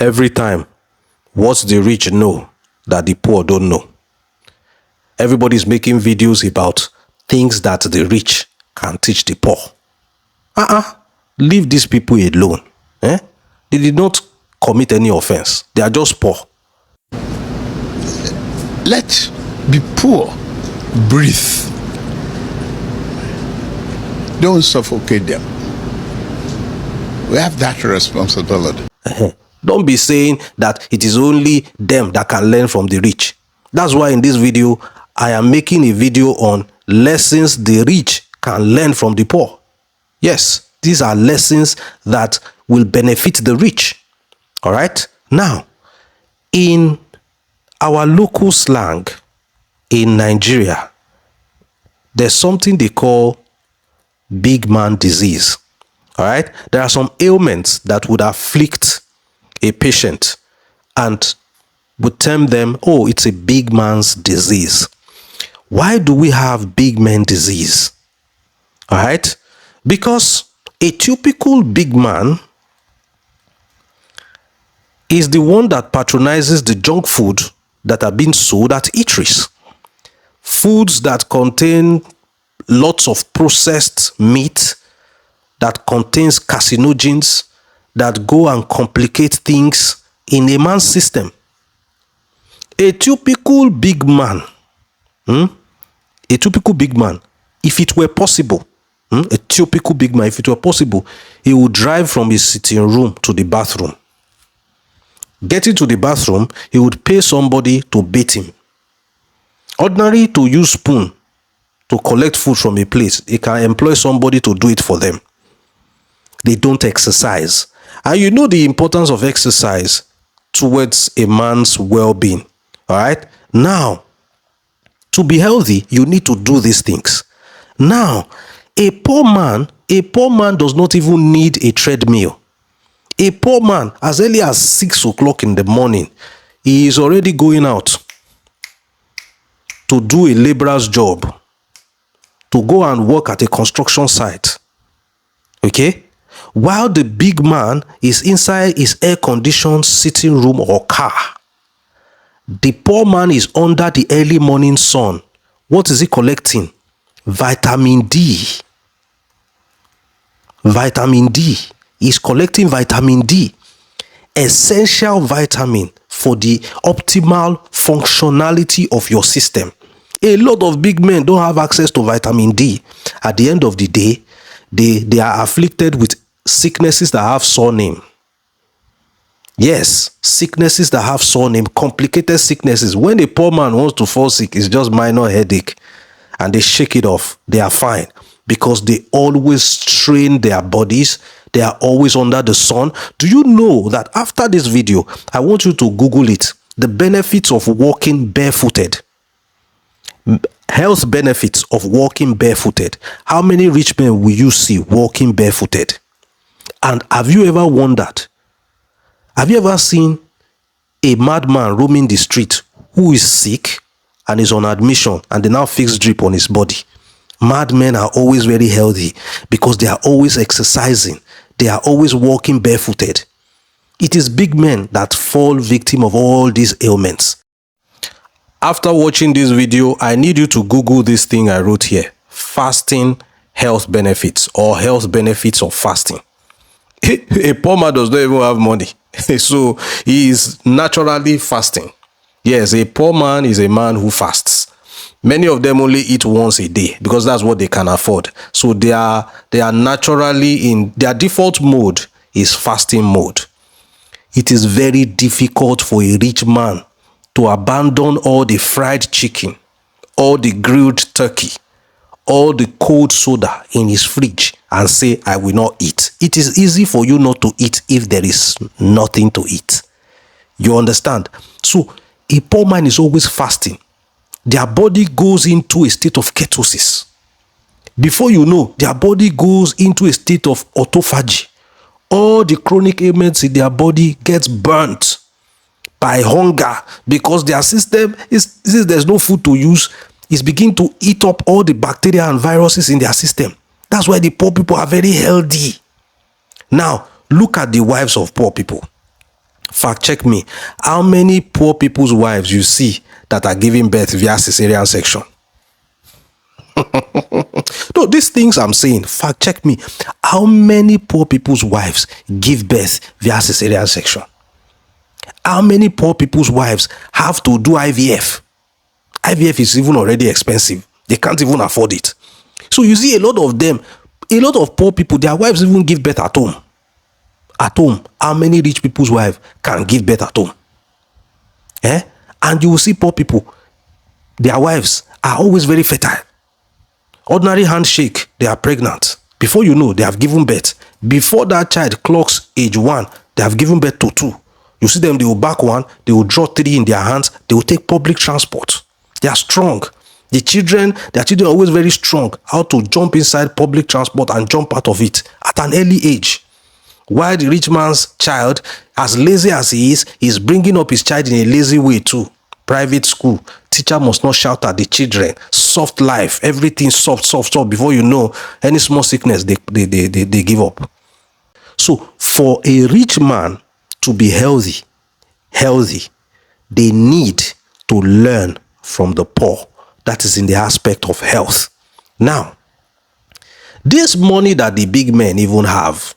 Every time, what the rich know that the poor don't know. Everybody's making videos about things that the rich can teach the poor. Leave these people alone. They did not commit any offense. They are just poor. Let the poor breathe. Don't suffocate them. We have that responsibility. Don't be saying that it is only them that can learn from the rich. That's why in this video, I am making a video on lessons the rich can learn from the poor. Yes, these are lessons that will benefit the rich. All right? Now, in our local slang in Nigeria, there's something they call big man disease. All right? There are some ailments that would afflict a patient and would term them, oh, it's a big man's disease. Why do we have big man disease? All right? Because a typical big man is the one that patronizes the junk food that are being sold at eateries. Foods that contain lots of processed meat, that contains carcinogens, that go and complicate things in a man's system. A typical big man, if it were possible, a typical big man, if it were possible, he would drive from his sitting room to the bathroom. Getting to the bathroom, he would pay somebody to beat him. Ordinary to use spoon to collect food from a place, he can employ somebody to do it for them. They don't exercise. And you know the importance of exercise towards a man's well-being. All right? Now, to be healthy, you need to do these things. Now, a poor man does not even need a treadmill. A poor man, as early as 6 o'clock in the morning, he is already going out to do a laborer's job, to go and work at a construction site. Okay? While the big man is inside his air-conditioned sitting room or car, the poor man is under the early morning sun. What is he collecting? Vitamin D. Vitamin D. He's collecting vitamin D, essential vitamin for the optimal functionality of your system. A lot of big men don't have access to vitamin D. At the end of the day, they are afflicted with sicknesses that have surname. Yes, sicknesses that have surname, complicated sicknesses. When a poor man wants to fall sick, it's just minor headache and they shake it off. They are fine because they always strain their bodies. They are always under the sun. Do you know that after this video, I want you to Google it, the benefits of walking barefooted. Health benefits of walking barefooted. How many rich men will you see walking barefooted? And have you ever wondered, have you ever seen a madman roaming the street who is sick and is on admission and they now fix drip on his body? Madmen are always very healthy because they are always exercising. They are always walking barefooted. It is big men that fall victim of all these ailments. After watching this video, I need you to Google this thing I wrote here. Fasting health benefits or health benefits of fasting. A poor man does not even have money. So he is naturally fasting. Yes, a poor man is a man who fasts. Many of them only eat once a day because that's what they can afford. So they are naturally in their default mode is fasting mode. It is very difficult for a rich man to abandon all the fried chicken, all the grilled turkey, all the cold soda in his fridge and say, I will not eat. It is easy for you not to eat if there is nothing to eat. You understand? So a poor man is always fasting. Their body goes into a state of ketosis. Before you know, their body goes into a state of autophagy. All the chronic ailments in their body gets burnt by hunger because their system is, since there's no food to use, is beginning to eat up all the bacteria and viruses in their system. That's why the poor people are very healthy. Now, look at the wives of poor people. Fact check me. How many poor people's wives you see that are giving birth via cesarean section? No, these things I'm saying, fact check me. How many poor people's wives give birth via cesarean section? How many poor people's wives have to do IVF? IVF is even already expensive. They can't even afford it. So you see a lot of them, a lot of poor people, their wives even give birth at home. At home. How many rich people's wives can give birth at home? And you will see poor people, their wives are always very fertile. Ordinary handshake, they are pregnant. Before you know, they have given birth. Before that child clocks age 1, they have given birth to 2. You see them, they will back 1, they will draw 3 in their hands, they will take public transport. They are strong. Their children are always very strong. How to jump inside public transport and jump out of it at an early age. While the rich man's child, as lazy as he is bringing up his child in a lazy way too. Private school, teacher must not shout at the children. Soft life, everything soft. Before you know, any small sickness, they give up. So for a rich man to be healthy, they need to learn from the poor. That is in the aspect of health. Now, this money that the big men even have,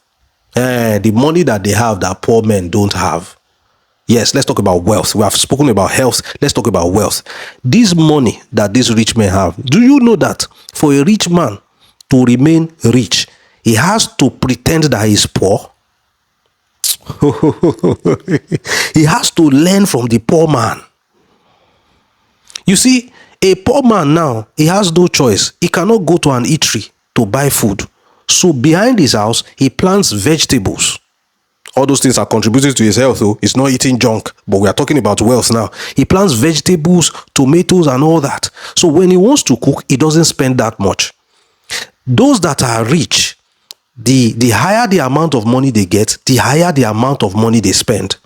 the money that they have that poor men don't have. Yes, let's talk about wealth. We have spoken about health. Let's talk about wealth. This money that these rich men have, do you know that for a rich man to remain rich, he has to pretend that he's poor? He has to learn from the poor man. You see, a poor man now, he has no choice. He cannot go to an eatery to buy food. So behind his house, he plants vegetables. All those things are contributing to his health, though. He's not eating junk, but we are talking about wealth now. He plants vegetables, tomatoes, and all that. So when he wants to cook, he doesn't spend that much. Those that are rich, the higher the amount of money they get, the higher the amount of money they spend.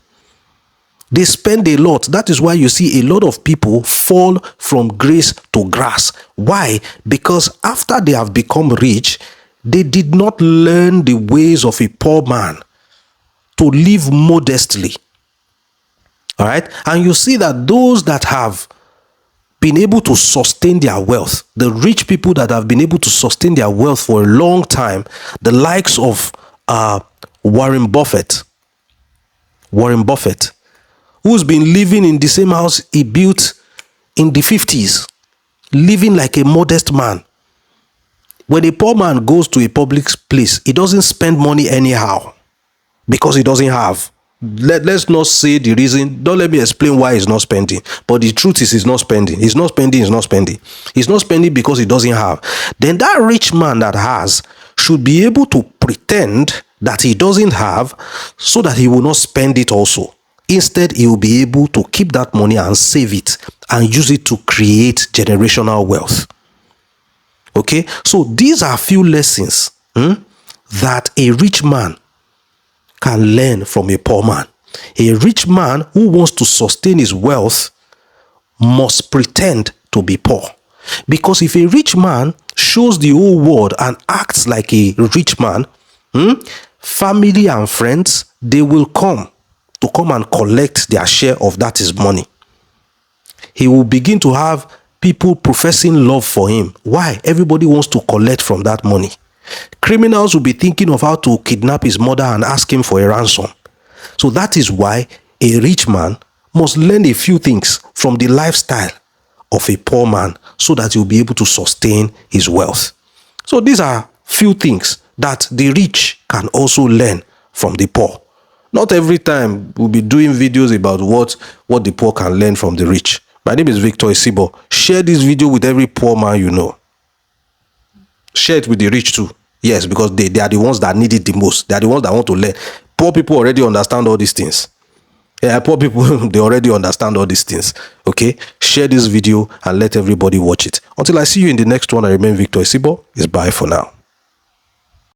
They spend a lot. That is why you see a lot of people fall from grace to grass. Why? Because after they have become rich, they did not learn the ways of a poor man to live modestly. All right? And you see that those that have been able to sustain their wealth, the rich people that have been able to sustain their wealth for a long time, the likes of Warren Buffett, who's been living in the same house he built in the 50s, living like a modest man. When a poor man goes to a public place, he doesn't spend money anyhow because he doesn't have. Let's not say the reason. Don't let me explain why he's not spending. But the truth is he's not spending. He's not spending because he doesn't have. Then that rich man that has should be able to pretend that he doesn't have so that he will not spend it also. Instead, he will be able to keep that money and save it and use it to create generational wealth. Okay, so these are a few lessons that a rich man can learn from a poor man. A rich man who wants to sustain his wealth must pretend to be poor. Because if a rich man shows the whole world and acts like a rich man, family and friends, they will come and collect their share of that his money. He will begin to have people professing love for him. Why? Everybody wants to collect from that money. Criminals will be thinking of how to kidnap his mother and ask him for a ransom. So that is why a rich man must learn a few things from the lifestyle of a poor man so that he will be able to sustain his wealth. So these are few things that the rich can also learn from the poor. Not every time we'll be doing videos about what the poor can learn from the rich. My name is Victor Isibo. Share this video with every poor man you know. Share it with the rich too. Yes, because they are the ones that need it the most. They are the ones that want to learn. Poor people already understand all these things. Yeah, poor people, they already understand all these things. Okay? Share this video and let everybody watch it. Until I see you in the next one, I remain Victor Isibo. It's bye for now.